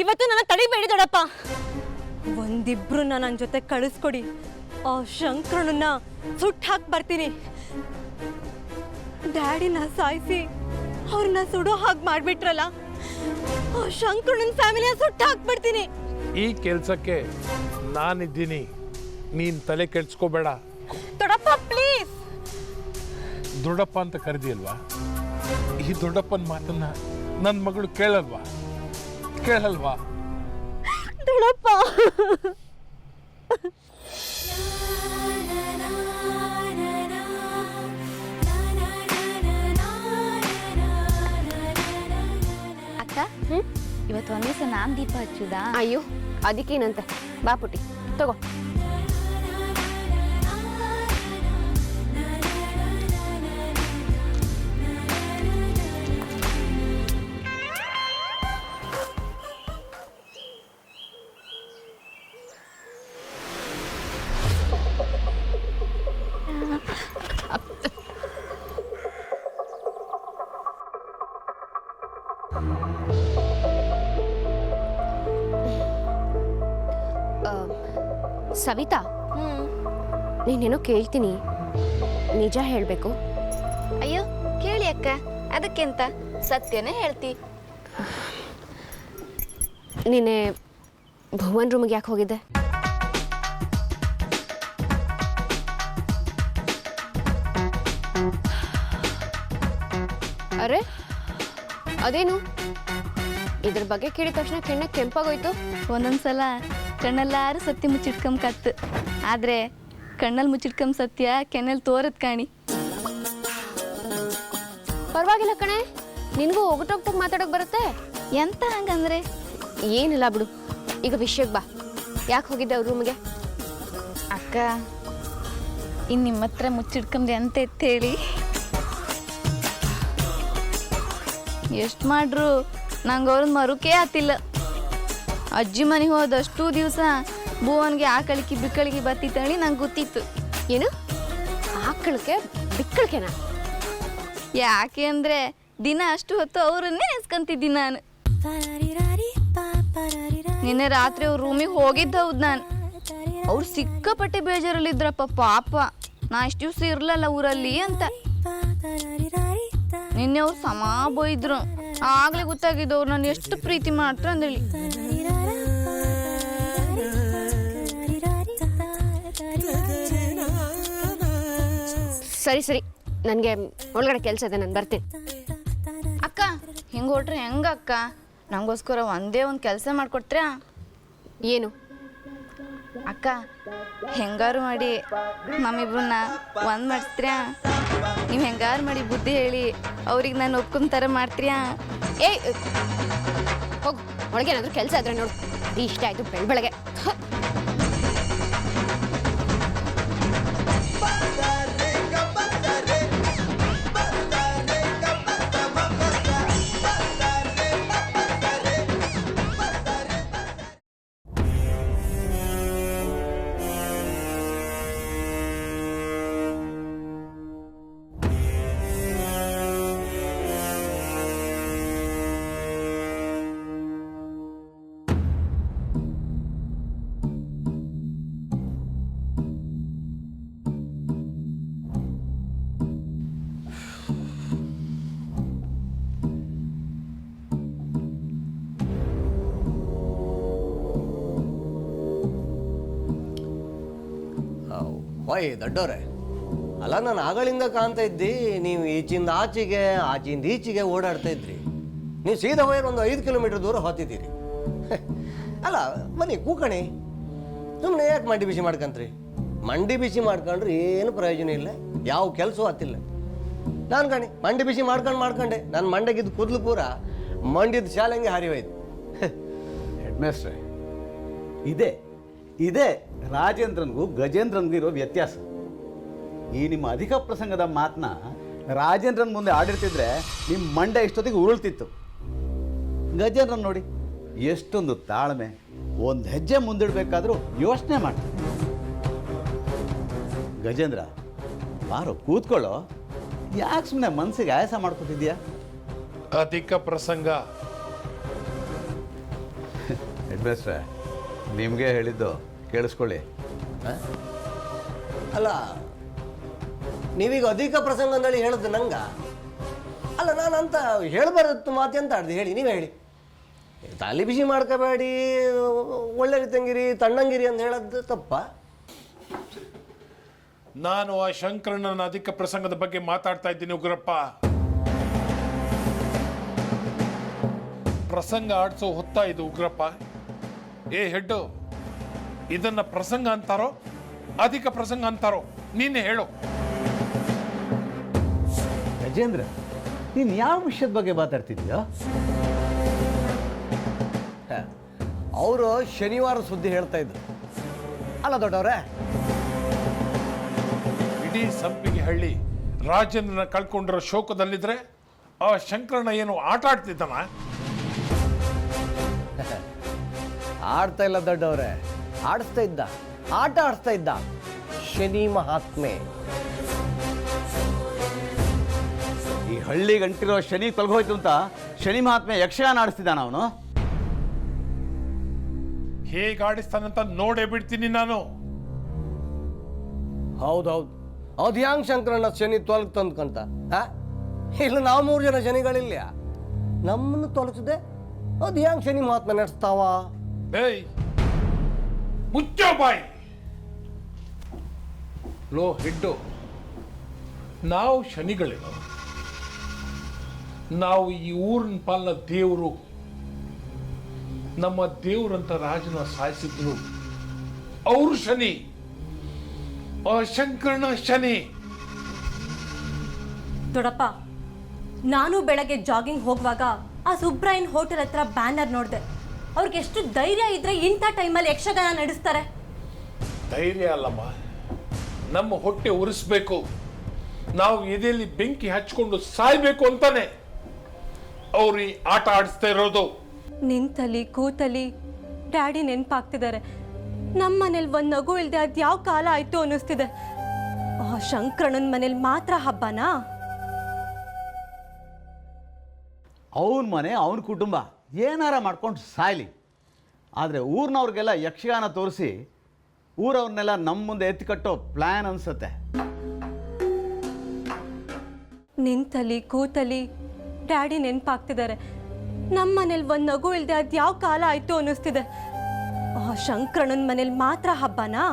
ಇವತ್ತು ನನ್ನ ತಡಿಬೇಡಿ ದೊಡ್ಡಪ್ಪ. ಒಂದಿಬ್ರು ನನ್ನ ಜೊತೆ ಕಳಿಸ್ಕೊಡಿ. ಆ ಶಂಕರನನ್ನ ಸುಟ್ಟು ಹಾಕಿ ಬರ್ತೀನಿ. ಡ್ಯಾಡಿನ ಸಾಯಿಸಿ ಅವ್ರನ್ನ ಸುಡೋ ಹಾಗೆ ಮಾಡ್ಬಿಟ್ರಲ್ಲ, ಆ ಶಂಕರನ ಫ್ಯಾಮಿಲಿಯ ಸುಟ್ಟು ಹಾಕ್ಬಿಡ್ತೀನಿ. ಈ ಕೆಲಸಕ್ಕೆ ನಾನಿದ್ದೀನಿ, ನೀನ್ ತಲೆ ಕೆಡ್ಸ್ಕೋಬೇಡ. ದೊಡ್ಡಪ್ಪ ಪ್ಲೀಸ್. ದೊಡ್ಡಪ್ಪ ಅಂತ ಕರೆದಿಲ್ವಾ? ಈ ದೊಡ್ಡಪ್ಪನ ಮಾತನ್ನ ನನ್ನ ಮಗಳು ಕೇಳಲ್ವಾ? ದೊಡ್ಡಪ್ಪ ಅಕ್ಕ, ಇವತ್ತು ಒಂದ್ ದಿವಸ ನಾನ್ ದೀಪ ಹಚ್ಚುದಾ? ಅಯ್ಯೋ ಅದಕ್ಕೇನಂತೆ, ಬಾ ಪುಟ್ಟಿ ತಗೋ. ಸವಿತಾ, ನೀನೇನೋ ಕೇಳ್ತೀನಿ, ನಿಜ ಹೇಳಬೇಕು. ಅಯ್ಯೋ ಕೇಳಿ ಅಕ್ಕ, ಅದಕ್ಕೆಂತ, ಸತ್ಯನೇ ಹೇಳ್ತಿ. ನೀನೆ ಭುವನ್ ರೂಮಿಗೆ ಯಾಕೆ ಹೋಗಿದ್ದೆ? ಅರೆ ಅದೇನು, ಇದ್ರ ಬಗ್ಗೆ ಕೇಳಿದ ತಕ್ಷಣ ಕೆಣ್ಣ ಕೆಂಪಾಗೋಯ್ತು. ಒಂದೊಂದ್ಸಲ ಕಣ್ಣಲ್ಲಾರು ಸತ್ಯ ಮುಚ್ಚಿಟ್ಕೊಂಬಕತ್ತು, ಆದ್ರೆ ಕಣ್ಣಲ್ಲಿ ಮುಚ್ಚಿಟ್ಕೊಂಬ ಸತ್ಯ ಕೆನ್ನಲ್ಲಿ ತೋರತ್ ಕಾಣಿ. ಪರವಾಗಿಲ್ಲ ಕಣೆ, ನಿನಗೂ ಒಗಟೊಗ್ಟೋಗಿ ಮಾತಾಡೋಕೆ ಬರುತ್ತೆ. ಎಂತ ಹಂಗಂದ್ರೆ? ಏನಿಲ್ಲ ಬಿಡು, ಈಗ ವಿಷಯಕ್ಕೆ ಬಾ. ಯಾಕೆ ಹೋಗಿದ್ದೆ ಅವ್ರ ರೂಮ್ಗೆ? ಅಕ್ಕ, ಇನ್ನು ನಿಮ್ಮ ಹತ್ರ ಮುಚ್ಚಿಟ್ಕೊಂಡೆ ಅಂತ ಹೇಳಿ ಎಷ್ಟು ಮಾಡ್ರು ನಂಗೆ ಅವ್ರನ್ನ ಮರುಕೇ ಆತಿಲ್ಲ. ಅಜ್ಜಿ ಮನೆಗೆ ಹೋದಷ್ಟು ದಿವಸ ಭುವನ್ಗೆ ಆಕಳಿಕೆ ಬಿಕ್ಕಳಿಗೆ ಬತ್ತಿತ್ತಳಿ ನಂಗೆ ಗೊತ್ತಿತ್ತು. ಏನು ಆಕಳಿಕೆ ಬಿಕ್ಕಳಿಕೆನಾ? ಯಾಕೆ ಅಂದರೆ ದಿನ ಅಷ್ಟು ಹೊತ್ತು ಅವರನ್ನೇ ನೆನೆಸ್ಕೊಂತಿದ್ದೀನಿ ನಾನು. ನಿನ್ನೆ ರಾತ್ರಿ ಅವ್ರ ರೂಮಿಗೆ ಹೋಗಿದ್ದು ಹೌದು ನಾನು. ಅವ್ರು ಸಿಕ್ಕಾಪಟ್ಟೆ ಬೇಜಾರಲ್ಲಿದ್ರಪ್ಪ ಪಾಪ, ನಾ ಇಷ್ಟು ದಿವಸ ಇರಲಲ್ಲ ಊರಲ್ಲಿ ಅಂತ. ನಿನ್ನೆ ಅವ್ರು ಸಮ ಬೈದ್ರು, ಆಗ್ಲೇ ಗೊತ್ತಾಗಿದ್ದು ಅವ್ರು ನಾನು ಎಷ್ಟು ಪ್ರೀತಿ ಮಾಡ್ತಾರೆ ಅಂದೇಳಿ. ಸರಿ ಸರಿ, ನನಗೆ ಒಳಗಡೆ ಕೆಲಸ ಇದೆ, ನಾನು ಬರ್ತೀನಿ. ಅಕ್ಕ ಹಿಂಗೆ ಹೊಟ್ರೆ ಹೆಂಗ ಅಕ್ಕ? ನಂಗೋಸ್ಕರ ಒಂದೇ ಒಂದು ಕೆಲಸ ಮಾಡಿಕೊಡ್ತೀರಾ? ಏನು? ಅಕ್ಕ ಹೆಂಗಾರು ಮಾಡಿ ನಮ್ಮಿಬ್ರನ್ನ ಒಂದು ಮಾಡಿಸ್ತೀರಾ? ನೀವು ಹೆಂಗಾರು ಮಾಡಿ ಬುದ್ಧಿ ಹೇಳಿ ಅವ್ರಿಗೆ ನಾನು ಒಪ್ಕೊಂತಾರ ಮಾಡ್ತೀರಾ? ಏಯ್ ಹೋಗು, ಒಳಗೆ ಏನಾದರೂ ಕೆಲಸ ಇದ್ರೆ ನೋಡು. ಇಷ್ಟ ಆಯಿತು ಬೆಳಗ್ಗೆ. ಓಯ್ ದೊಡ್ಡವ್ರೆ, ಅಲ್ಲ ನಾನು ಆಗಳಿಂದ ಕಾಣ್ತಾ ಇದ್ದಿ, ನೀವು ಈಚಿಂದ ಆಚೆಗೆ ಆಚೆಯಿಂದ ಈಚೆಗೆ ಓಡಾಡ್ತಾ ಇದ್ರಿ. ನೀವು ಸೀದಾ ಹೋಯ್ರು ಒಂದು 5 ಕಿಲೋಮೀಟರ್ ದೂರ ಹೋತಿದ್ದೀರಿ. ಅಲ್ಲ ಬನ್ನಿ ಕೂಕಣಿ, ಸುಮ್ಮನೆ ಯಾಕೆ ಮಂಡಿ ಬಿಸಿ ಮಾಡ್ಕಂತ್ರಿ? ಮಂಡಿ ಬಿಸಿ ಮಾಡ್ಕೊಂಡ್ರೆ ಏನು ಪ್ರಯೋಜನ ಇಲ್ಲ, ಯಾವ ಕೆಲಸವೂ ಆತಿಲ್ಲ. ನಾನು ಕಣಿ ಮಂಡಿ ಬಿಸಿ ಮಾಡ್ಕೊಂಡೆ, ನನ್ನ ಮಂಡೆಗಿದ್ದು ಕೂದಲು ಪೂರ ಮಂಡಿದ ಶಾಲೆಂಗೆ ಹಾರಿ ಹೋಯ್ತು. ಹೆಡ್ ಮಾಸ್ಟ್ರೆ, ಇದೇ ರಾಜೇಂದ್ರನ್ಗೂ ಗಜೇಂದ್ರನ್ಗೂ ಇರೋ ವ್ಯತ್ಯಾಸ. ಈ ನಿಮ್ಮ ಅಧಿಕ ಪ್ರಸಂಗದ ಮಾತನ್ನ ರಾಜೇಂದ್ರನ್ ಮುಂದೆ ಆಡಿರ್ತಿದ್ರೆ ನಿಮ್ಮ ಮಂಡೆ ಇಷ್ಟೊತ್ತಿಗೆ ಉರುಳ್ತಿತ್ತು. ಗಜೇಂದ್ರನ್ ನೋಡಿ ಎಷ್ಟೊಂದು ತಾಳ್ಮೆ, ಒಂದು ಹೆಜ್ಜೆ ಮುಂದಿಡಬೇಕಾದ್ರೂ ಯೋಚನೆ ಮಾಡ್ತಾರೆ. ಗಜೇಂದ್ರ ಬಾರೋ ಕೂತ್ಕೊಳ್ಳೋ, ಯಾಕೆ ಸುಮ್ಮನೆ ಮನಸ್ಸಿಗೆ ಆಯಾಸ ಮಾಡ್ಕೊತಿದ್ಯಾ? ಅಧಿಕ ಪ್ರಸಂಗ ಬೇಸ್ರೆ ನಿಮಗೆ ಹೇಳಿದ್ದು ಕೇಳಿಸ್ಕೊಳ್ಳಿ. ಅಲ್ಲ ನೀವೀಗ ಅಧಿಕ ಪ್ರಸಂಗ ಅಂದೇಳಿ ಹೇಳಿದ್ದು ನಂಗೆ. ಅಲ್ಲ ನಾನು ಅಂತ ಹೇಳ್ಬಾರ್ದು ಮಾತೆ ಅಂತ ಆಡ್ದೆ, ಹೇಳಿ ನೀವೇ ಹೇಳಿ. ತಲೆ ಬಿಸಿ ಮಾಡ್ಕೋಬೇಡಿ, ಒಳ್ಳೆ ರೀತಿಯಂಗಿರಿ ತಣ್ಣಂಗಿರಿ ಅಂತ ಹೇಳೋದು ತಪ್ಪ? ನಾನು ಆ ಶಂಕರಣ್ಣನ ಅಧಿಕ ಪ್ರಸಂಗದ ಬಗ್ಗೆ ಮಾತಾಡ್ತಾ ಇದ್ದೀನಿ ಉಗ್ರಪ್ಪ. ಪ್ರಸಂಗ ಆಡಿಸೋ ಹೊತ್ತಾ ಇದು ಉಗ್ರಪ್ಪ. ಏ ಹೆಡ್ಡು, ಇದನ್ನ ಪ್ರಸಂಗ ಅಂತಾರೋ ಅಧಿಕ ಪ್ರಸಂಗ ಅಂತಾರೋ ನೀನೇ ಹೇಳು. ಗಜೇಂದ್ರ, ನೀನು ಯಾವ ವಿಷಯದ ಬಗ್ಗೆ ಮಾತಾಡ್ತಿದ್ಯಾ? ಅವರು ಶನಿವಾರ ಸುದ್ದಿ ಹೇಳ್ತಾ ಇದ್ರು. ಅಲ್ಲ ದೊಡ್ಡವ್ರೆ, ಇಡೀ ಸಂಪಿಗೆ ಹಳ್ಳಿ ರಾಜೇಂದ್ರನ ಕಳ್ಕೊಂಡಿರೋ ಶೋಕದಲ್ಲಿದ್ರೆ ಆ ಶಂಕರಣ್ಣ ಏನು ಆಟ ಆಡ್ತಿದ್ದಾನ? ಆಡ್ತಾ ಇಲ್ಲ ದೊಡ್ಡವ್ರೆ, ಆಡಿಸ್ತಾ ಇದ್ದ, ಆಟ ಆಡಿಸ್ತಾ ಇದ್ದ. ಶನಿ ಮಹಾತ್ಮೆ. ಈ ಹಳ್ಳಿ ಗಂಟಿರೋ ಶನಿ ತೊಲಗೋಯ್ತು ಅಂತ ಶನಿ ಮಹಾತ್ಮೆ ಯಕ್ಷಗಾನ ಆಡಿಸ್ತಿದ್ದಾನ ಅವನು. ಹೇಗೆ ಆಡಿಸ್ತಾನಂತ ನೋಡೇ ಬಿಡ್ತೀನಿ ನಾನು. ಹೌದೌದು, ಅದು ಹ್ಯಾಂಗ್ ಶಂಕರಣ್ಣ ಶನಿ ತೊಲಗ್ ತಂದ್ಕಂತ? ಇಲ್ಲ ನಾವು 3 ಜನ ಶನಿಗಳಿಲ್ಲ, ನಮ್ಮನ್ನು ತೊಲಗಿದೆ ಅದು ಹ್ಯಾಂಗ್ ಶನಿ ಮಹಾತ್ಮೆ ನಡೆಸ್ತಾವ? ಏಯ್ ಮುಚ್ಚೋ ಬಾಯ್. ಲೋ ಹೆಡ್ಡು, ನಾವು ಶನಿಗಳೇನು? ನಾವು ಈ ಊರಿನ ಪಾಲನ ದೇವರು. ನಮ್ಮ ದೇವರಂತ ರಾಜನ ಸಾಯಿಸಿದ್ರು ಅವರು ಶನಿ, ಆ ಶಂಕರಣ್ಣ ಶನಿ. ದೊಡ್ಡಪ್ಪ, ನಾನು ಬೆಳಗ್ಗೆ ಜಾಗಿಂಗ್ ಹೋಗುವಾಗ ಆ ಸುಬ್ರಾಯನ್ ಹೋಟೆಲ್ ಹತ್ರ ಬ್ಯಾನರ್ ನೋಡಿದೆ. ಅವ್ರಿಗೆ ಎಷ್ಟು ಧೈರ್ಯ ಇದ್ರೆ ಇಂಥ ಟೈಮಲ್ಲಿ ಯಕ್ಷಗಾನ ನಡೆಸ್ತಾರೆ? ಧೈರ್ಯ ಅಲ್ಲಮ್ಮ, ನಮ್ಮ ಹೊಟ್ಟೆ ಉರಿಸ್ಬೇಕು, ನಾವು ಎದೆಯಲ್ಲಿ ಬೆಂಕಿ ಹಚ್ಕೊಂಡು ಸಾಯ್ಬೇಕು ಅಂತಾನೆ ಅವ್ರು ಈ ಆಟ ಆಡಿಸ್ತಾ ಇರೋದು. ನಿಂತಲಿ ಕೂತಲಿ ಡ್ಯಾಡಿ ನೆನಪಾಗ್ತಿದ್ದಾರೆ. ನಮ್ಮ ಮನೇಲಿ ಒಂದು ನಗು ಇಲ್ಲದೆ ಅದು ಯಾವ ಕಾಲ ಆಯ್ತು ಅನ್ನಿಸ್ತಿದೆ. ಆ ಶಂಕರಣ್ಣನ ಮನೇಲಿ ಮಾತ್ರ ಹಬ್ಬನಾ? ಅವನ ಮನೆ, ಅವನ ಕುಟುಂಬ ಏನಾರ ಮಾಡ್ಕೊಂಡು ಸಾಯ್ಲಿ. ಆದರೆ ಊರಿನವ್ರಿಗೆಲ್ಲ ಯಕ್ಷಗಾನ ತೋರಿಸಿ ಊರವ್ರನ್ನೆಲ್ಲ ನಮ್ಮ ಮುಂದೆ ಎತ್ತಿಕಟ್ಟೋ ಪ್ಲ್ಯಾನ್ ಅನ್ಸುತ್ತೆ. ನಿಂತಲಿ ಕೂತಲಿ ಡ್ಯಾಡಿ ನೆನಪಾಗ್ತಿದ್ದಾರೆ. ನಮ್ಮ ಮನೇಲಿ ಒಂದು ನಗು ಇಲ್ಲದೆ ಅದು ಯಾವ ಕಾಲ ಆಯ್ತು ಅನ್ನಿಸ್ತಿದೆ. ಆ ಶಂಕರಣ್ಣನ ಮನೇಲಿ ಮಾತ್ರ ಹಬ್ಬನಾ?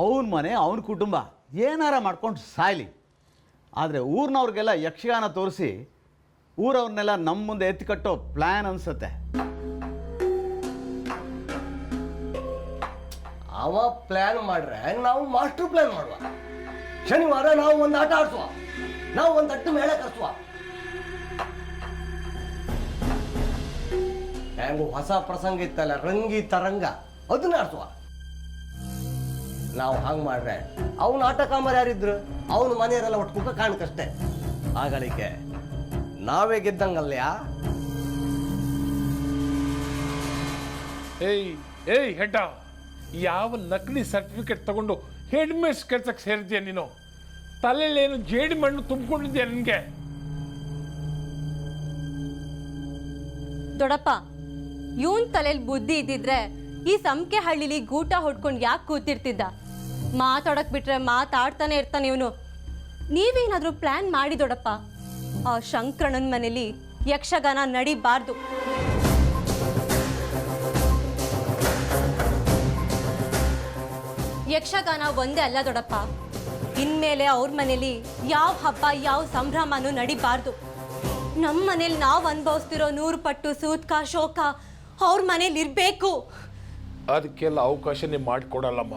ಅವನ ಮನೆ, ಅವನ ಕುಟುಂಬ ಏನಾರ ಮಾಡ್ಕೊಂಡು ಸಾಯ್ಲಿ. ಆದರೆ ಊರಿನವ್ರಿಗೆಲ್ಲ ಯಕ್ಷಗಾನ ತೋರಿಸಿ ಊರವ್ರನ್ನೆಲ್ಲ ನಮ್ಮ ಮುಂದೆ ಎತ್ತಿಕಟ್ಟೋ ಪ್ಲ್ಯಾನ್ ಅನ್ಸುತ್ತೆ. ಅವ ಪ್ಲಾನ್ ಮಾಡ್ರೆ ನಾವು ಮಾಸ್ಟರ್ ಪ್ಲಾನ್ ಮಾಡುವ. ಶನಿವಾರ ನಾವು ಒಂದು ಆಟ ಆಡಿಸುವ, ನಾವು ಒಂದು ಅಟ್ಟು ಮೇಳ ಕರ್ಸುವ. ಹೆಂಗು ಹೊಸ ಪ್ರಸಂಗ ಇತ್ತಲ್ಲ, ರಂಗಿ ತರಂಗ, ಅದನ್ನ ಆಡ್ಸುವ. ನಾವು ಹಂಗೆ ಮಾಡ್ರೆ ಅವನ ಆಟ ಕಾಮರ್ ಯಾರಿದ್ರು ಅವನ ಮನೆಯವರೆಲ್ಲ ಒಟ್ಟು ಕುಕ್ಕ ಕಾಣಕಷ್ಟೇ. ಆಗಳಿಕೆ ನಾವೇ ಗೆದ್ದಂಗಲ್ಯಾ? ಏಯ್ ಏಯ್ ಹೆಡ್ಡ, ಯಾವ ನಕಲಿ ಸರ್ಟಿಫಿಕೇಟ್ ತಗೊಂಡು ಹೆಡ್ ಮೇಸ್ ಕೆಲ್ಸಕ್ಕೆ ಸೇರಿದ್ಯಾ ನೀನು? ತಲೆಯಲ್ಲೇನು ಜೇಡಿ ಮಣ್ಣು ತುಂಬಿಕೊಂಡಿದ್ಯಾ ನಿನಗೆ? ದೊಡ್ಡಪ್ಪ, ಇವನ್ ತಲೆಯಲ್ಲಿ ಬುದ್ಧಿ ಇದ್ದಿದ್ರೆ ಈ ಸಂಕೆ ಹಳ್ಳಿಲಿ ಗೂಟ ಹೊಡ್ಕೊಂಡು ಯಾಕೆ ಕೂತಿರ್ತಿದ್ದ? ಮಾತಾಡಕ್ ಬಿಟ್ರೆ ಮಾತಾಡ್ತಾನೆ ಇರ್ತಾನೆ ಇವನು. ನೀವೇನಾದ್ರೂ ಪ್ಲಾನ್ ಮಾಡಿ ದೊಡ್ಡಪ್ಪ, ಆ ಶಂಕರಣ್ಣನ ಮನೇಲಿ ಯಕ್ಷಗಾನ ನಡಿಬಾರ್ದು. ಯಕ್ಷಗಾನ ಒಂದೇ ಅಲ್ಲ ದೊಡ್ಡಪ್ಪ, ಇನ್ಮೇಲೆ ಅವ್ರ ಮನೇಲಿ ಯಾವ ಹಬ್ಬ ಯಾವ ಸಂಭ್ರಮನೂ ನಡಿಬಾರ್ದು. ನಮ್ಮ ಮನೇಲಿ ನಾವು ಅನುಭವಿಸ್ತಿರೋ 100 ಪಟ್ಟು ಸೂತ್ಕ ಶೋಕ ಅವ್ರ ಮನೇಲಿ ಇರಬೇಕು. ಅದಕ್ಕೆಲ್ಲ ಅವಕಾಶನೇ ಮಾಡಿಕೊಡಲ್ಲಮ್ಮ.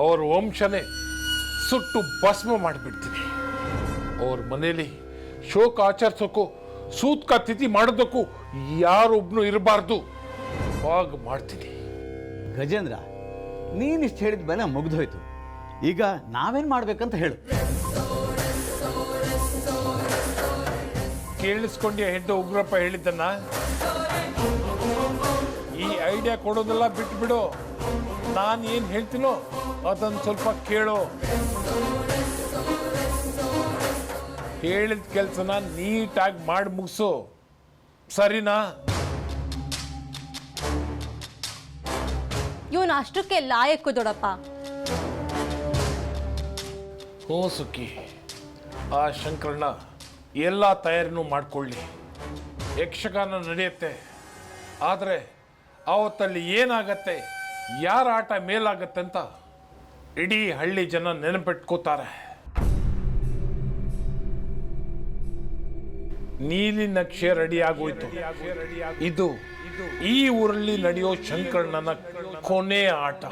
ಅವ್ರ ವಂಶನೇ ಸುಟ್ಟು ಭಸ್ಮ ಮಾಡಿಬಿಡ್ತೀನಿ. ಅವ್ರ ಮನೇಲಿ ಶೋಕ ಆಚರಿಸೋಕ್ಕೂ ಸೂತ್ಕ ತಿಥಿ ಮಾಡೋದಕ್ಕೂ ಯಾರೊಬ್ನು ಇರಬಾರ್ದು. ಹಾಗೆ ಮಾಡ್ತೀನಿ. ಗಜೇಂದ್ರ, ನೀನಿಷ್ಟು ಹೇಳಿದ ಮೇಲೆ ಮುಗ್ದೋಯ್ತು. ಈಗ ನಾವೇನು ಮಾಡ್ಬೇಕಂತ ಹೇಳು. ಕೇಳಿಸ್ಕೊಂಡ್ಯ ಹೆಡ್ಡ ಉಗ್ರಪ್ಪ ಹೇಳಿದ್ದನ್ನ? ಈ ಐಡಿಯಾ ಕೊಡೋದೆಲ್ಲ ಬಿಟ್ಬಿಡು. ನಾನು ಏನು ಹೇಳ್ತೀನೋ ಅದನ್ನು ಸ್ವಲ್ಪ ಕೇಳು. ಹೇಳಿದ ಕೆಲಸನ ನೀಟಾಗಿ ಮಾಡಿ ಮುಗಿಸು, ಸರಿನಾ? ಇವನು ಅಷ್ಟಕ್ಕೆ ಲಾಯಕ್ಕು ದೊಡ್ಡಪ್ಪ. ಹ್ಞೂ ಸುಖಿ, ಆ ಶಂಕರಣ್ಣ ಎಲ್ಲ ತಯಾರಿನೂ ಮಾಡ್ಕೊಳ್ಳಿ, ಯಕ್ಷಗಾನ ನಡೆಯುತ್ತೆ. ಆದರೆ ಆವತ್ತಲ್ಲಿ ಏನಾಗತ್ತೆ, ಯಾರ ಆಟ ಮೇಲಾಗತ್ತೆ ಅಂತ ಇಡೀ ಹಳ್ಳಿ ಜನ ನೆನಪಿಟ್ಕೋತಾರೆ. ನೀಲಿ ನಕ್ಷೆ ರೆಡಿ ಆಗೋಯ್ತು. ಇದು ಈ ಊರಲ್ಲಿ ನಡೆಯೋ ಶಂಕರಣ್ಣನ ಕೊನೆ ಆಟ.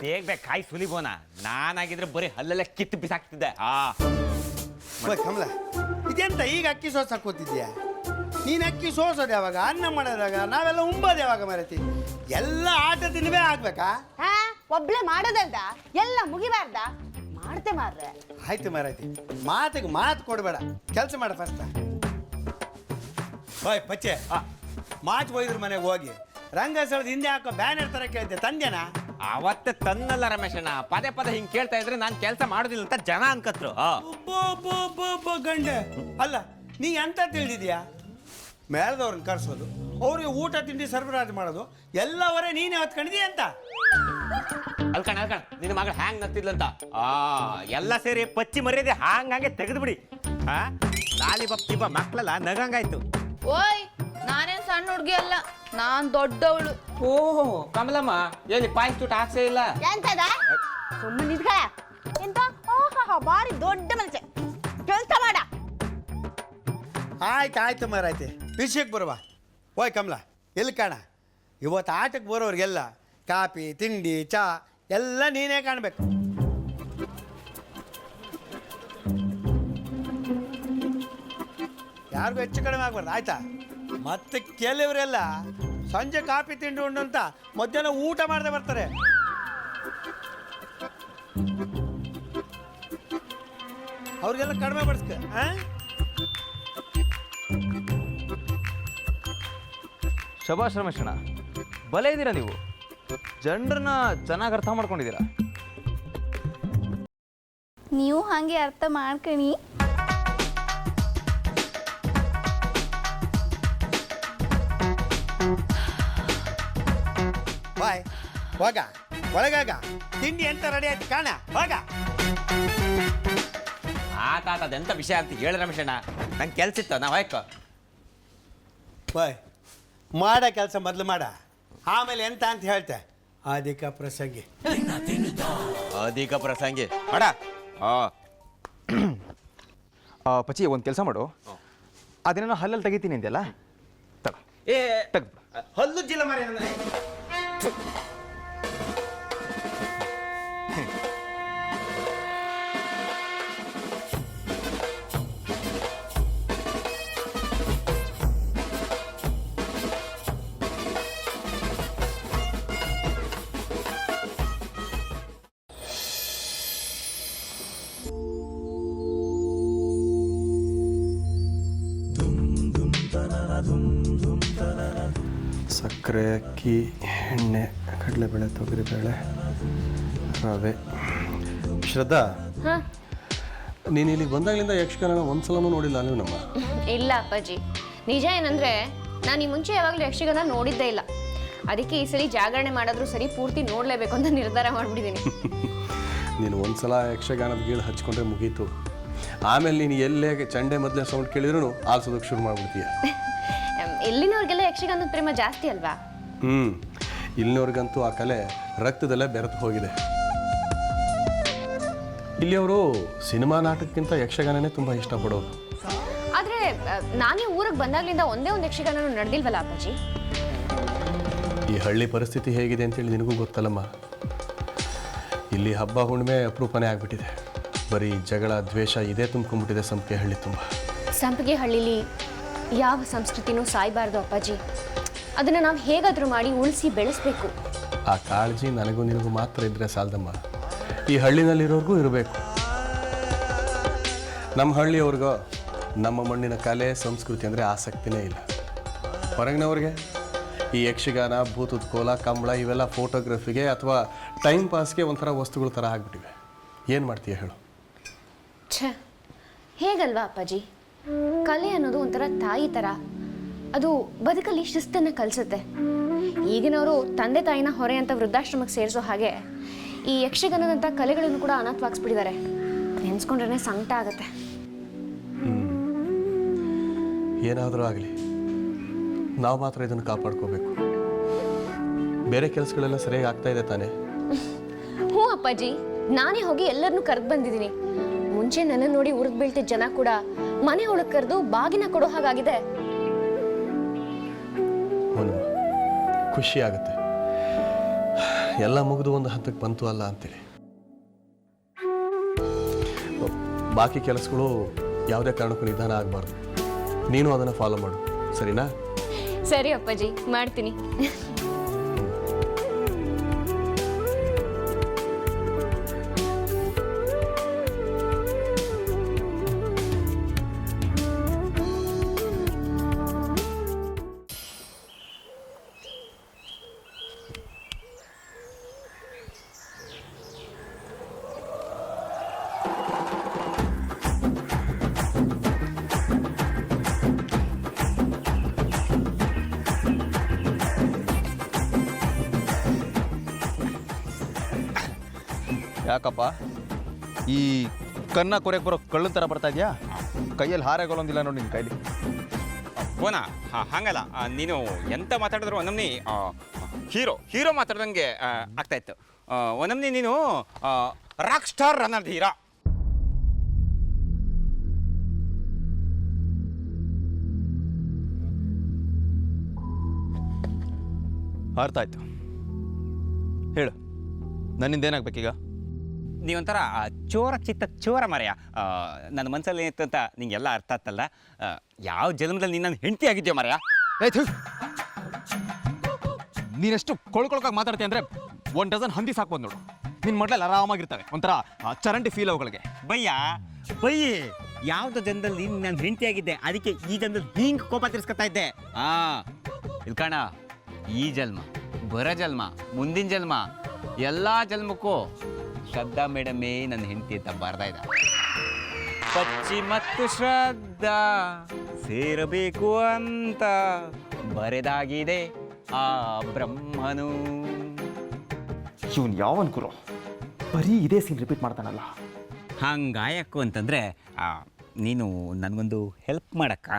ಬೇಗ ಬೇಗ ಕಾಯಿ ಸುಲಿಬೋನ. ನಾನಾಗಿದ್ರೆ ಬರೀ ಹಲ್ಲೆಲ್ಲ ಕಿತ್ತು ಬಿಸಾಕ್ತಿದ್ದೆ. ಕಮಲ, ಇದೆಂತ ಈಗ ಅಕ್ಕಿ ಸೋಸ್ ಹಾಕೋತಿದ್ಯಾ? ನೀನು ಅಕ್ಕಿ ಸೋಸೋದು ಯಾವಾಗ? ಅನ್ನ ಮಾಡೋದಾಗ ನಾವೆಲ್ಲ ಉಂಬೋದು ಯಾವಾಗ ಮರತಿ? ಎಲ್ಲ ಆಟ ತಿನ್ವೇ ಆಗ್ಬೇಕಾ? ಒಬ್ಳೆ ಮಾಡೋದಲ್ದ ಎಲ್ಲ ಮುಗಿಬಾರ್ದ? ಮಾಡ್ತೆ ಮಾರ್ರೆ. ಆಯ್ತು ಮರತಿ, ಮಾತಿಗೆ ಮಾತು ಕೊಡಬೇಡ, ಕೆಲಸ ಮಾಡ ಫಸ್ಟ್. ಹೋಯ್ ಪಚ್ಚೆ, ಮಾತು ಹೋಯ್ದ್ರ ಮನೆಗೆ ಹೋಗಿ ರಂಗಸ್ಥಳದ ಹಿಂದೆ ಹಾಕೋ ಬ್ಯಾನರ್ ತರ ಕೇಳ್ತೆ, ತಂದೆನಾ? ಅವತ್ತೆ ತನ್ನಲ್ಲ ರಮೇಶಣ್ಣ, ಪದೇ ಪದೇ ಹಿಂಗೆ ಕೇಳ್ತಾ ಇದ್ರೆ ನಾನು ಕೆಲಸ ಮಾಡೋದಿಲ್ಲ ಅಂತ ಜನ ಅನ್ಕತ್ರು. ಗಂಡೆ ಅಲ್ಲ, ನೀ ಎಂತ ತಿಳಿದಿದ್ಯಾ? ಮೇಳದವ್ರನ್ನ ಕರ್ಸೋದು, ಅವ್ರಿಗೆ ಊಟ ತಿಂಡಿ ಸರಬರಾಜು ಮಾಡೋದು ಎಲ್ಲವರೇ ನೀನೇ ಹೊತ್ಕೊಂಡಿದೀಯ ಅಂತ. ಅಲ್ಕಣ ನಿನ್ನ ಮಗಳು ಹ್ಯಾಂಗ್ ನಗ್ತಿದ್ಲಂತ. ಎಲ್ಲ ಸೇರಿ ಪಚ್ಚಿ ಮರ್ಯಾದೆ ಹಾಂಗೆ ತೆಗೆದು ಬಿಡಿ. ಲಾಲಿ ಬಪ್ಪ ಮಕ್ಳೆಲ್ಲ ನಗಂಗಾಯ್ತು. ಓಯ್, ನಾನೇನ್ ಸಣ್ಣ ಹುಡುಗಿ ಅಲ್ಲ, ನಾನ್ ದೊಡ್ಡವಳು. ಓಹೋ ಕಮಲಮ್ಮ, ಎಲ್ಲಿ ಪಾಯ್ಸ್ ತುಟ್ ಹಾಕ್ಸೇ ಇಲ್ಲ? ಎಂತದ? ಸುಮ್ಮನೆ ನಿಂತ್ಕಳ. ಎಂತ? ಓಹೋ, ಬಾರಿ ದೊಡ್ಡ ಮನುಷ್ಯ, ಕೆಲಸ ಮಾಡ. ಆಯ್ತು ಮಾರಾಯ್ತೆ, ವಿಷಯಕ್ಕೆ ಬರುವ. ಓಯ್ ಕಮಲ, ಎಲ್ಲಿ ಕಾಣ? ಇವತ್ತು ಆಟಕ್ಕೆ ಬರೋರಿಗೆಲ್ಲ ಕಾಫಿ ತಿಂಡಿ ಚಾ ಎಲ್ಲ ನೀನೇ ಕಾಣಬೇಕು. ಯಾರಿಗೂ ಹೆಚ್ಚು ಕಡಿಮೆ ಆಗ್ಬಾರ್ದು, ಆಯ್ತಾ? ಮತ್ತೆ ಕೆಲವರೆಲ್ಲ ಸಂಜೆ ಕಾಫಿ ತಿಂಡಿ ಉಂಡು ಅಂತ ಮಧ್ಯಾಹ್ನ ಊಟ ಮಾಡದೆ ಬರ್ತಾರೆ. ಅವ್ರಿಗೆಲ್ಲ ಕಡಿಮೆ ಬಡಿಸ್ಕ. ಶಭಾಷ್ ರಮೇಶಣ್ಣ, ಬಲೆ ಇದ್ದೀರಾ ನೀವು. ಜನರನ್ನ ಚೆನ್ನಾಗಿ ಅರ್ಥ ಮಾಡ್ಕೊಂಡಿದ್ದೀರಾ. ನೀವು ಹಾಗೆ ಅರ್ಥ ಮಾಡ್ಕಣಿ. ಬಾಯ್ ಹೋಗ, ಒಳಗಾಗ. ತಿಂಡಿ ಎಂತ ರೆಡಿ ಆಯ್ತು ಕಾಣ, ಹೋಗ. ಅದೆಂತ ವಿಷಯ ಅಂತ ಹೇಳಿ ರಮೇಶಣ್ಣ, ನಂಗೆ ಕೆಲ್ಸ ಇತ್ತು, ನಾವು ಆಯ್ಕೋ. ಬಾಯ್, ಮಾಡೋ ಕೆಲಸ ಮೊದಲು ಮಾಡ, ಆಮೇಲೆ ಎಂತ ಅಂತ ಹೇಳ್ತೆ. ಅಧಿಕ ಪ್ರಸಂಗಿ. ಅಧಿಕ ಪ್ರಸಂಗಿ ಮಾಡ. ಪಚ್ಚಿ, ಒಂದು ಕೆಲಸ ಮಾಡು. ಅದೇನೋ ಹಲ್ಲಲ್ಲಿ ತೆಗಿತೀನಿ ಅಂತೆಲ್ಲ, ತಗ. ಹಲ್ಲು ಜಿಲ್ಲ ಮಾರಿ. ಸಕ್ಕರೆ, ಅಕ್ಕಿ, ಎಣ್ಣೆ, ಕಡಲೆಬೇಳೆ, ತೊಗರಿಬೇಳೆ, ರವೆ. ಶ್ರದ್ಧಾ, ನೀನು ಇಲ್ಲಿಗೆ ಬಂದಾಗಲಿಂದ ಯಕ್ಷಗಾನ ಒಂದ್ಸಲನೂ ನೋಡಿಲ್ಲ ನೀವು ನಮ್ಮ? ಇಲ್ಲ ಅಪ್ಪಾಜಿ, ನಿಜ ಏನಂದ್ರೆ ನಾನು ಈ ಮುಂಚೆ ಯಾವಾಗಲೂ ಯಕ್ಷಗಾನ ನೋಡಿದ್ದೇ ಇಲ್ಲ. ಅದಕ್ಕೆ ಈ ಸಲ ಜಾಗರಣೆ ಮಾಡಿದ್ರು ಸರಿ ಪೂರ್ತಿ ನೋಡಲೇಬೇಕು ಅಂತ ನಿರ್ಧಾರ ಮಾಡಿಬಿಟ್ಟಿದ್ದೀನಿ. ನೀನು ಒಂದ್ಸಲ ಯಕ್ಷಗಾನದ ಗೀಳು ಹಚ್ಕೊಂಡ್ರೆ ಮುಗೀತು. ಆಮೇಲೆ ನೀನು ಎಲ್ಲೇ ಚಂಡೆ ಮೊದಲೇ ಸೌಂಡ್ ಕೇಳಿದ್ರು ಆಲ್ಸೋದಕ್ಕೆ ಶುರು ಮಾಡ್ಬಿಡ್ತೀಯ. ಇಲ್ಲಿನವ್ರಿಗೆಲ್ಲ ಯಕ್ಷಗಾನದ ಪ್ರೇಮ ಜಾಸ್ತಿ ಅಲ್ವಾ? ಇಲ್ಲಿನವ್ರಿಗಂತೂ ಆ ಕಲೆ ರಕ್ತದಲ್ಲೇ ಬೆರೆತು ಹೋಗಿದೆ. ಇಲ್ಲಿಯವರು ಸಿನಿಮಾ ನಾಟಕಕ್ಕಿಂತ ಯಕ್ಷಗಾನನೇ ತುಂಬ ಇಷ್ಟಪಡೋರು. ಆದರೆ ನಾನೇ ಊರಿಗೆ ಬಂದಾಗಲಿಂದ ಒಂದೇ ಒಂದು ಯಕ್ಷಗಾನ ನಡೆದಿಲ್ವಲ್ಲ ಅಪ್ಪಾಜಿ? ಈ ಹಳ್ಳಿ ಪರಿಸ್ಥಿತಿ ಹೇಗಿದೆ ಅಂತೇಳಿ ನಿನಗೂ ಗೊತ್ತಲ್ಲಮ್ಮ. ಇಲ್ಲಿ ಹಬ್ಬ ಹುಣ್ಣಿಮೆ ಅಪರೂಪನೇ ಆಗಿಬಿಟ್ಟಿದೆ. ಬರೀ ಜಗಳ ದ್ವೇಷ ಇದೇ ತುಂಬ್ಕೊಂಡ್ಬಿಟ್ಟಿದೆ ಸಂಪಿಗೆ ಹಳ್ಳಿ ತುಂಬ. ಸಂಪಿಗೆ ಹಳ್ಳಿಲಿ ಯಾವ ಸಂಸ್ಕೃತಿನೂ ಸಾಯಬಾರ್ದು ಅಪ್ಪಾಜಿ. ಅದನ್ನು ನಾವು ಹೇಗಾದರೂ ಮಾಡಿ ಉಳಿಸಿ ಬೆಳೆಸಬೇಕು. ಆ ಕಾಳಜಿ ನನಗೂ ನಿನಗೂ ಮಾತ್ರ ಇದ್ದರೆ ಸಾಲದಮ್ಮ, ಈ ಹಳ್ಳಿನಲ್ಲಿರೋರ್ಗೂ ಇರಬೇಕು. ನಮ್ಮ ಹಳ್ಳಿಯವ್ರಿಗೂ ನಮ್ಮ ಮಣ್ಣಿನ ಕಲೆ ಸಂಸ್ಕೃತಿ ಅಂದರೆ ಆಸಕ್ತಿನೇ ಇಲ್ಲ. ಹೊರಗಿನವ್ರಿಗೆ ಈ ಯಕ್ಷಗಾನ, ಭೂತದ ಕೋಲ, ಕಂಬಳ ಇವೆಲ್ಲ ಫೋಟೋಗ್ರಫಿಗೆ ಅಥವಾ ಟೈಮ್ ಪಾಸ್ಗೆ ಒಂಥರ ವಸ್ತುಗಳ ಥರ ಆಗಿಬಿಟ್ಟಿವೆ. ಏನು ಮಾಡ್ತೀಯ ಹೇಳು? ಛ, ಹೇಗಲ್ವಾ ಅಪ್ಪಾಜಿ? ಕಲೆ ಅನ್ನೋದು ಒಂಥರ ತಾಯಿ ಥರ. ಅದು ಬದುಕಲ್ಲಿ ಶಿಸ್ತನ್ನು ಕಲಿಸುತ್ತೆ. ಈಗಿನವರು ತಂದೆ ತಾಯಿನ ಹೊರೆ ಅಂತ ವೃದ್ಧಾಶ್ರಮಕ್ಕೆ ಸೇರಿಸೋ ಹಾಗೆ ಈ ಯಕ್ಷಗಾನದಂಥ ಕಲೆಗಳನ್ನು ಕೂಡ ಅನಾಥವಾಗಿಸ್ಬಿಟ್ಟಿದ್ದಾರೆ. ನೆನೆಸ್ಕೊಂಡ್ರೆ ಸಂಕಟ ಆಗುತ್ತೆ. ಏನಾದರೂ ಆಗಲಿ, ನಾವು ಮಾತ್ರ ಇದನ್ನು ಕಾಪಾಡ್ಕೋಬೇಕು. ಬೇರೆ ಕೆಲಸಗಳೆಲ್ಲ ಸರಿಯಾಗಿ ಆಗ್ತಾ ಇದೆ ತಾನೇ? ಹ್ಞೂ ಅಪ್ಪಾಜಿ, ನಾನೇ ಹೋಗಿ ಎಲ್ಲರನ್ನೂ ಕರೆದು ಬಂದಿದ್ದೀನಿ. ಮುಂಚೆ ನನ್ನ ನೋಡಿ ಉರಿದು ಬೀಳ್ತಿದ್ದ ಜನ ಕೂಡ ಮನೆ ಒಳಗೆ ಕರೆದು ಬಾಗಿನ ಕೊಡೋ ಹಾಗಾಗಿದೆ. ಖುಷಿ ಆಗುತ್ತೆ, ಎಲ್ಲ ಮುಗಿದು ಒಂದು ಹಂತಕ್ಕೆ ಬಂತು ಅಲ್ಲ ಅಂತೇಳಿ. ಬಾಕಿ ಕೆಲಸಗಳು ಯಾವುದೇ ಕಾರಣಕ್ಕೂ ನಿಧಾನ ಆಗಬಾರ್ದು. ನೀನು ಅದನ್ನು ಫಾಲೋ ಮಾಡು, ಸರಿನಾ? ಸರಿ ಅಪ್ಪಾಜಿ, ಮಾಡ್ತೀನಿ. ಯಾಕಪ್ಪ ಈ ಕನ್ನ ಕೊರೆಗೆ ಬರೋ ಕಳ್ಳನ ಥರ ಬರ್ತಾ ಇದೆಯಾ? ಕೈಯಲ್ಲಿ ಹಾರೆಗೊಳೊಂದಿಲ್ಲ ನೋಡಿ ನಿನ್ನ ಕೈಲಿ. ಓನ ಹಂಗಲ್ಲ, ನೀನು ಎಂತ ಮಾತಾಡಿದ್ರು ಒಂದೊಮ್ಮೆ ಹೀರೋ ಮಾತಾಡ್ದಂಗೆ ಆಗ್ತಾಯಿತ್ತು. ಒಂದೊಮ್ಮೆ ನೀನು ರಾಕ್ ಸ್ಟಾರ್ ಅನ್ನೋದು ಹೀರೋ. ಅರ್ಥ ಆಯ್ತು, ಹೇಳು, ನನ್ನಿಂದ ಏನಾಗಬೇಕೀಗ? ನೀವೊಂಥರ ಚೋರ ಚಿತ್ತ ಚೋರ ಮರೆಯ. ನನ್ನ ಮನಸ್ಸಲ್ಲಿ ಏನಿತ್ತು ಅಂತ ನಿಂಗೆಲ್ಲ ಅರ್ಥ ಆಗ್ತಲ್ಲ. ಯಾವ ಜನ್ಮದಲ್ಲಿ ನೀನು ನನ್ನ ಹೆಂಡತಿ ಆಗಿದ್ಯೋ ಮರೆಯ. ನೀನೆಷ್ಟು ಕೊಳ್ಕೊಳಕಾಗಿ ಮಾತಾಡ್ತೀಯ ಅಂದರೆ 1 ಡಜನ್ ಹಂದಿ ಸಾಕ್ಬೋದು ನೋಡು. ನಿನ್ನ ಮೊದಲೆಲ್ಲ ಆರಾಮಾಗಿರ್ತವೆ, ಒಂಥರ ಚರಂಡಿ ಫೀಲ್ ಅವುಗಳಿಗೆ. ಬಯ್ಯೇ ಯಾವುದೋ ಜನದಲ್ಲಿ ನನ್ನ ಹೆಂಡತಿ ಆಗಿದ್ದೆ, ಅದಕ್ಕೆ ಈ ಜನದಲ್ಲಿ ಹಿಂಗೆ ಕೋಪ ತಿರ್ಸ್ಕೊತಾ ಇದ್ದೆ. ಇಲ್ಕಣ, ಈ ಜನ್ಮ, ಬರ ಜನ್ಮ, ಮುಂದಿನ ಜನ್ಮ, ಎಲ್ಲ ಜನ್ಮಕ್ಕೂ ಶ್ರದ್ಧಾ ಮೇಡಮೇ ನನ್ನ ಹೆಂಡತಿ ಅಂತ ಬರ್ತಾ ಇದ್ದ. ಪಚ್ಚಿ ಮತ್ತು ಶ್ರದ್ಧಾ ಸೇರಬೇಕು ಅಂತ ಬರೆದಾಗಿದೆ ಆ ಬ್ರಹ್ಮನು. ಇವನು ಯಾವನ್ ಗುರು, ಬರೀ ಇದೇ ಸೀನ್ ರಿಪೀಟ್ ಮಾಡ್ತಾನಲ್ಲ. ಹಂಗಾಯಕು ಅಂತಂದರೆ ನೀನು ನನಗೊಂದು ಹೆಲ್ಪ್ ಮಾಡಕ್ಕ.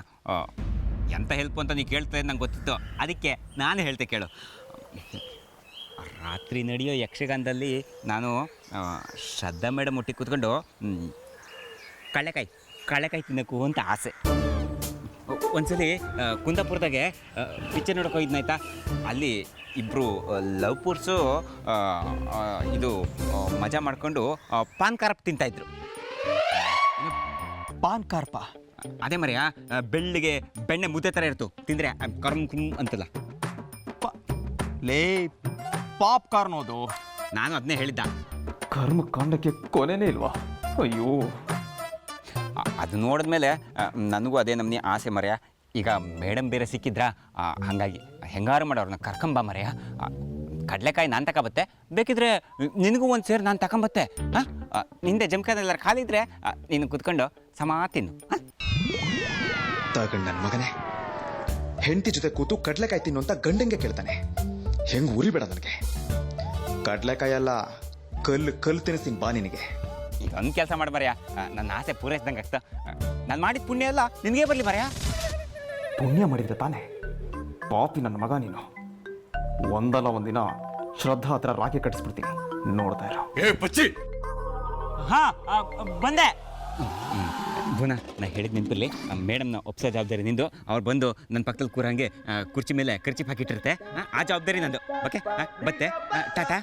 ಎಂಥ ಹೆಲ್ಪ್ ಅಂತ ನೀನು ಕೇಳ್ತಾ ನಂಗೆ ಗೊತ್ತಿತ್ತು, ಅದಕ್ಕೆ ನಾನು ಹೇಳ್ತೆ ಕೇಳು. ರಾತ್ರಿ ನಡೆಯೋ ಯಕ್ಷಗಾನದಲ್ಲಿ ನಾನು ಶ್ರದ್ಧಾ ಮೇಡಮ್ ಒಟ್ಟಿಗೆ ಕೂತ್ಕೊಂಡು ಕಳ್ಳೆಕಾಯಿ ತಿನ್ನೋಕು ಅಂತ ಆಸೆ. ಒಂದ್ಸಲಿ ಕುಂದಾಪುರದಾಗೆ ಪಿಕ್ಚರ್ ನೋಡೋಕೆ ಹೋಗಿದ್ನಾಯ್ತಾ, ಅಲ್ಲಿ ಇಬ್ಬರು ಲವ್ ಪೂರ್ಸು ಇದು ಮಜಾ ಮಾಡಿಕೊಂಡು ಪಾನ್ ಕಾರ್ಪ್ ತಿಂತಾಯಿದ್ರು. PAN corp? ಅದೇ ಮರೆಯ, ಬೆಳ್ಳಿಗೆ ಬೆಣ್ಣೆ ಮುದ್ದೆ ಥರ ಇರ್ತು, ತಿಂದರೆ ಕರ್ಮ್ ಅಂತಲ್ಲ. ಲೇ, ಪಾಪ್ಕಾರ್ನ್ ಅದು. ನಾನು ಅದನ್ನೇ ಹೇಳಿದ್ದ. ಕರ್ಮಕಾಂಡಕ್ಕೆ ಕೊನೆನೇ ಇಲ್ವಾ? ಅಯ್ಯೋ, ಅದು ನೋಡಿದ್ಮೇಲೆ ನನಗೂ ಅದೇ ನಮ್ಮನೆ ಆಸೆ ಮರೆಯ. ಈಗ ಮೇಡಮ್ ಬೇರೆ ಸಿಕ್ಕಿದ್ರಾ, ಹಾಗಾಗಿ ಹೆಂಗಾರು ಮಾಡೋರನ್ನ ಕರ್ಕೊಂಬ ಮರೆಯ. ಕಡಲೆಕಾಯಿ ನಾನು ತಗೊಬತ್ತೆ, ಬೇಕಿದ್ರೆ ನಿನಗೂ ಒಂದು ಸೇರು ನಾನು ತಗೊಂಬತ್ತೆ. ನಿಂದೆ ಜಮಖಾನೆಲ್ಲ ಖಾಲಿ ಇದ್ರೆ ನೀನು ಕುತ್ಕೊಂಡು ಸಮ ತಿನ್ನು. ತಗೊಂಡು ನನ್ನ ಮಗನೇ, ಹೆಂಡತಿ ಜೊತೆ ಕೂತು ಕಡಲೆಕಾಯಿ ತಿನ್ನು ಅಂತ ಗಂಡಂಗೆ ಕೇಳ್ತಾನೆ. ಹೆಂಗೆ ಉರಿಬೇಡ ನನಗೆ. ಕಡಲೆಕಾಯಿ ಎಲ್ಲ ಕಲ್ಲು ತಿನ್ನಿಸ್ತೀನಿ ಬಾ ನಿನಗೆ. ಇದೊಂದು ಕೆಲಸ ಮಾಡಿ ಮರೆಯ, ನನ್ನ ಆಸೆ ಪೂರೈಸ್ದಂಗೆ ಆಗ್ತಾ. ನಾನು ಮಾಡಿದ ಪುಣ್ಯ ಎಲ್ಲ ನಿನಗೇ ಬರಲಿ ಮರೆಯ. ಪುಣ್ಯ ಮಾಡಿದ್ರೆ ತಾನೇ? ಪಾಪಿ ನನ್ನ ಮಗ ನೀನು. ಒಂದಲ್ಲ ಒಂದಿನ ಶ್ರದ್ಧಾ ಹತ್ರ ರಾಖಿ ಕಟ್ಟಿಸ್ಬಿಡ್ತೀನಿ, ನೋಡ್ತಾ ಇರೋ. ಬಂದೆ ಭುವನ, ನಾ ಹೇಳಿದ ನೆನಪಿರಲಿ, ಮೇಡಮ್ನ ಒಪ್ಸೋ ಜವಾಬ್ದಾರಿ ನಿಂದು. ಅವ್ರು ಬಂದು ನನ್ನ ಪಕ್ಕದಲ್ಲಿ ಕೂರಂಗೆ ಕುರ್ಚಿ ಮೇಲೆ ಖರ್ಚಿ ಹಾಕಿಟ್ಟಿರುತ್ತೆ, ಆ ಜವಾಬ್ದಾರಿ ನಂದು. ಓಕೆ, ಬತ್ತೆ, ಟಾಟಾ.